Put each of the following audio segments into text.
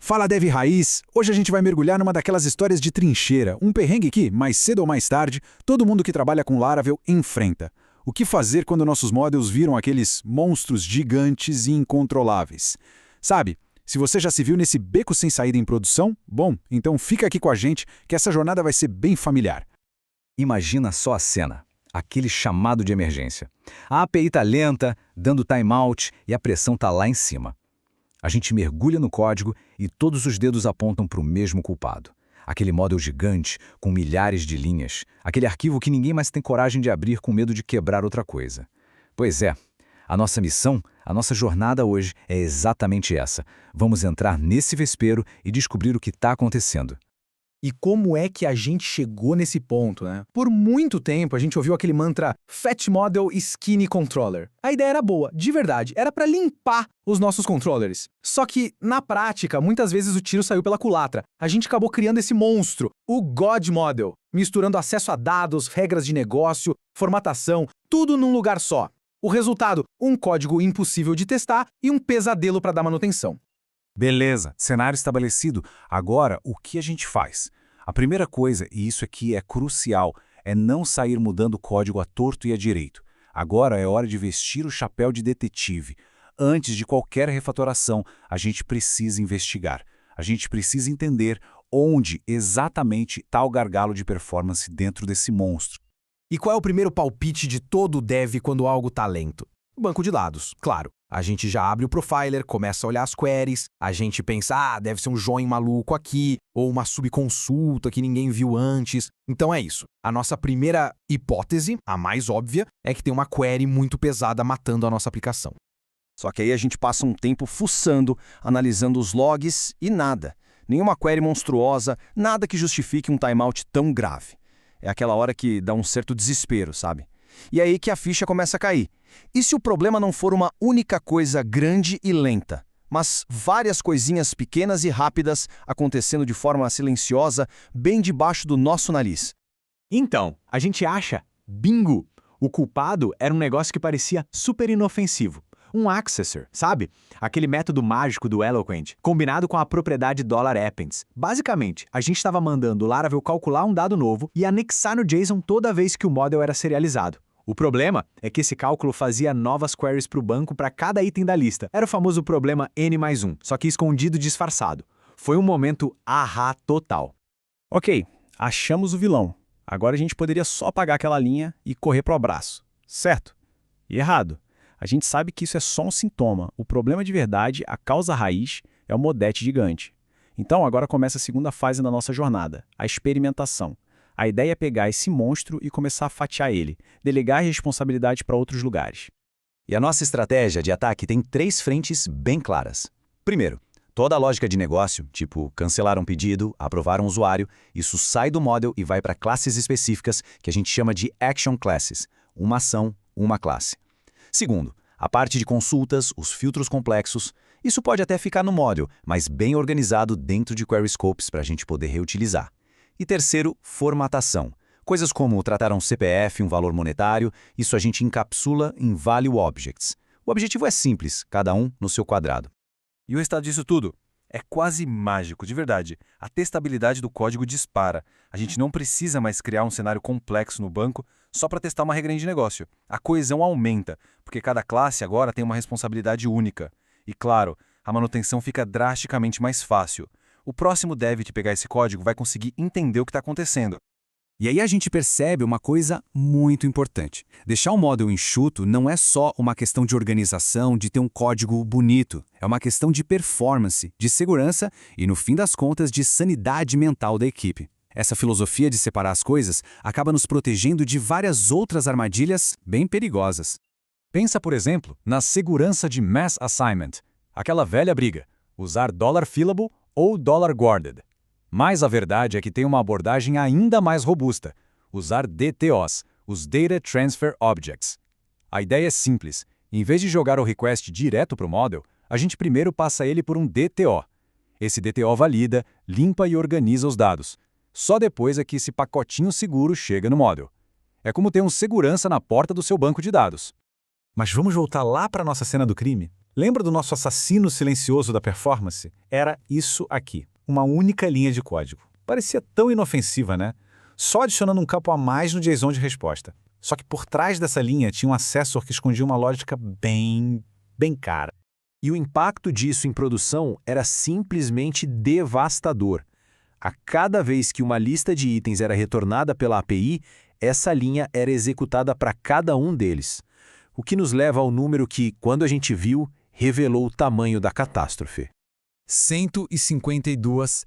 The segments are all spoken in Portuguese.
Fala Dev Raiz! Hoje a gente vai mergulhar numa daquelas histórias de trincheira, um perrengue que, mais cedo ou mais tarde, todo mundo que trabalha com Laravel enfrenta. O que fazer quando nossos models viram aqueles monstros gigantes e incontroláveis? Sabe, se você já se viu nesse beco sem saída em produção, bom, então fica aqui com a gente que essa jornada vai ser bem familiar. Imagina só a cena, aquele chamado de emergência. A API tá lenta, dando timeout e a pressão tá lá em cima. A gente mergulha no código e todos os dedos apontam para o mesmo culpado. Aquele model gigante, com milhares de linhas, aquele arquivo que ninguém mais tem coragem de abrir com medo de quebrar outra coisa. Pois é, a nossa missão, a nossa jornada hoje é exatamente essa. Vamos entrar nesse vespeiro e descobrir o que está acontecendo. E como é que a gente chegou nesse ponto, né? Por muito tempo a gente ouviu aquele mantra Fat Model Skinny Controller. A ideia era boa, de verdade, era para limpar os nossos controllers. Só que, na prática, muitas vezes o tiro saiu pela culatra. A gente acabou criando esse monstro, o God Model, misturando acesso a dados, regras de negócio, formatação, tudo num lugar só. O resultado, um código impossível de testar e um pesadelo para dar manutenção. Beleza, cenário estabelecido. Agora, o que a gente faz? A primeira coisa, e isso aqui é crucial, é não sair mudando o código à torto e à direito. Agora é hora de vestir o chapéu de detetive. Antes de qualquer refatoração, a gente precisa investigar. A gente precisa entender onde exatamente está o gargalo de performance dentro desse monstro. E qual é o primeiro palpite de todo dev quando algo tá lento? Banco de dados, claro. A gente já abre o profiler, começa a olhar as queries, a gente pensa, deve ser um join maluco aqui, ou uma subconsulta que ninguém viu antes. Então é isso. A nossa primeira hipótese, a mais óbvia, é que tem uma query muito pesada matando a nossa aplicação. Só que aí a gente passa um tempo fuçando, analisando os logs e nada. Nenhuma query monstruosa, nada que justifique um timeout tão grave. É aquela hora que dá um certo desespero, sabe? E é aí que a ficha começa a cair. E se o problema não for uma única coisa grande e lenta, mas várias coisinhas pequenas e rápidas acontecendo de forma silenciosa, bem debaixo do nosso nariz? Então, a gente acha, bingo! O culpado era um negócio que parecia super inofensivo. Um accessor, sabe? Aquele método mágico do Eloquent, combinado com a propriedade $appends. Basicamente, a gente estava mandando o Laravel calcular um dado novo e anexar no JSON toda vez que o model era serializado. O problema é que esse cálculo fazia novas queries para o banco para cada item da lista. Era o famoso problema N+1, só que escondido e disfarçado. Foi um momento ahá total. Ok, achamos o vilão. Agora a gente poderia só apagar aquela linha e correr para o abraço. Certo? E errado. A gente sabe que isso é só um sintoma. O problema de verdade, a causa raiz, é o modete gigante. Então agora começa a segunda fase da nossa jornada, a experimentação. A ideia é pegar esse monstro e começar a fatiar ele, delegar a responsabilidade para outros lugares. E a nossa estratégia de ataque tem 3 frentes bem claras. Primeiro, toda a lógica de negócio, tipo cancelar um pedido, aprovar um usuário, isso sai do model e vai para classes específicas que a gente chama de Action Classes, uma ação, uma classe. Segundo, a parte de consultas, os filtros complexos, isso pode até ficar no model, mas bem organizado dentro de query scopes para a gente poder reutilizar. E terceiro, formatação. Coisas como tratar um CPF, um valor monetário, isso a gente encapsula em Value Objects. O objetivo é simples, cada um no seu quadrado. E o resultado disso tudo? É quase mágico, de verdade. A testabilidade do código dispara. A gente não precisa mais criar um cenário complexo no banco só para testar uma regrinha de negócio. A coesão aumenta, porque cada classe agora tem uma responsabilidade única. E claro, a manutenção fica drasticamente mais fácil. O próximo dev que pegar esse código vai conseguir entender o que está acontecendo. E aí a gente percebe uma coisa muito importante. Deixar o model enxuto não é só uma questão de organização, de ter um código bonito. É uma questão de performance, de segurança e, no fim das contas, de sanidade mental da equipe. Essa filosofia de separar as coisas acaba nos protegendo de várias outras armadilhas bem perigosas. Pensa, por exemplo, na segurança de Mass Assignment. Aquela velha briga, usar $fillable ou $guarded. Mas a verdade é que tem uma abordagem ainda mais robusta, usar DTOs, os Data Transfer Objects. A ideia é simples. Em vez de jogar o request direto para o model, a gente primeiro passa ele por um DTO. Esse DTO valida, limpa e organiza os dados. Só depois é que esse pacotinho seguro chega no model. É como ter um segurança na porta do seu banco de dados. Mas vamos voltar lá para a nossa cena do crime? Lembra do nosso assassino silencioso da performance? Era isso aqui, uma única linha de código. Parecia tão inofensiva, né? Só adicionando um campo a mais no JSON de resposta. Só que por trás dessa linha tinha um accessor que escondia uma lógica bem cara. E o impacto disso em produção era simplesmente devastador. A cada vez que uma lista de itens era retornada pela API, essa linha era executada para cada um deles. O que nos leva ao número que, quando a gente viu, revelou o tamanho da catástrofe. 152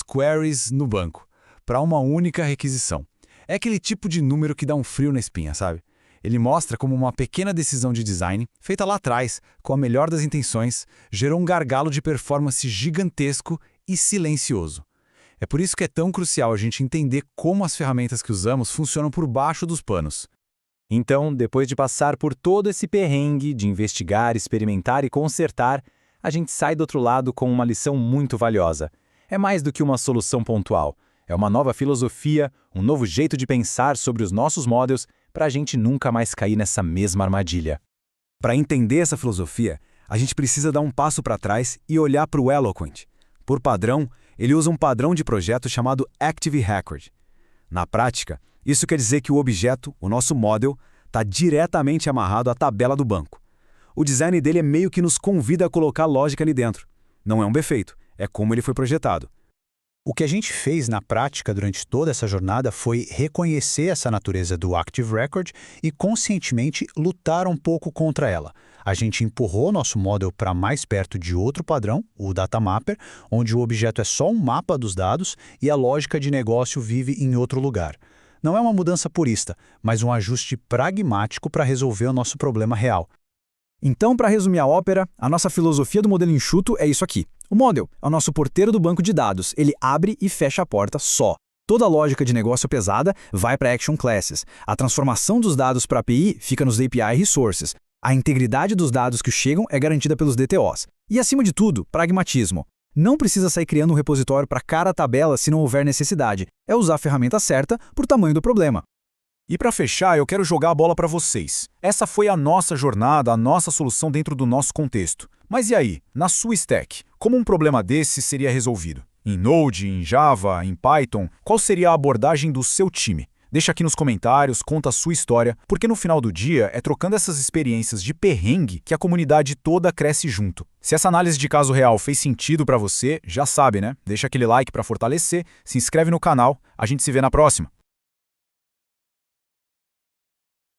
queries no banco, para uma única requisição. É aquele tipo de número que dá um frio na espinha, sabe? Ele mostra como uma pequena decisão de design, feita lá atrás, com a melhor das intenções, gerou um gargalo de performance gigantesco e silencioso. É por isso que é tão crucial a gente entender como as ferramentas que usamos funcionam por baixo dos panos. Então, depois de passar por todo esse perrengue de investigar, experimentar e consertar, a gente sai do outro lado com uma lição muito valiosa. É mais do que uma solução pontual. É uma nova filosofia, um novo jeito de pensar sobre os nossos models para a gente nunca mais cair nessa mesma armadilha. Para entender essa filosofia, a gente precisa dar um passo para trás e olhar para o Eloquent. Por padrão, ele usa um padrão de projeto chamado Active Record. Na prática, isso quer dizer que o objeto, o nosso model, está diretamente amarrado à tabela do banco. O design dele é meio que nos convida a colocar lógica ali dentro. Não é um defeito, é como ele foi projetado. O que a gente fez na prática durante toda essa jornada foi reconhecer essa natureza do Active Record e conscientemente lutar um pouco contra ela. A gente empurrou nosso model para mais perto de outro padrão, o Data Mapper, onde o objeto é só um mapa dos dados e a lógica de negócio vive em outro lugar. Não é uma mudança purista, mas um ajuste pragmático para resolver o nosso problema real. Então, para resumir a ópera, a nossa filosofia do modelo enxuto é isso aqui. O model é o nosso porteiro do banco de dados. Ele abre e fecha a porta só. Toda a lógica de negócio pesada vai para Action Classes. A transformação dos dados para a API fica nos API Resources. A integridade dos dados que chegam é garantida pelos DTOs. E, acima de tudo, pragmatismo. Não precisa sair criando um repositório para cada tabela se não houver necessidade. É usar a ferramenta certa por tamanho do problema. E para fechar, eu quero jogar a bola para vocês. Essa foi a nossa jornada, a nossa solução dentro do nosso contexto. Mas e aí, na sua stack, como um problema desse seria resolvido? Em Node, em Java, em Python, qual seria a abordagem do seu time? Deixa aqui nos comentários, conta a sua história, porque no final do dia é trocando essas experiências de perrengue que a comunidade toda cresce junto. Se essa análise de caso real fez sentido para você, já sabe, né? Deixa aquele like para fortalecer, se inscreve no canal, a gente se vê na próxima.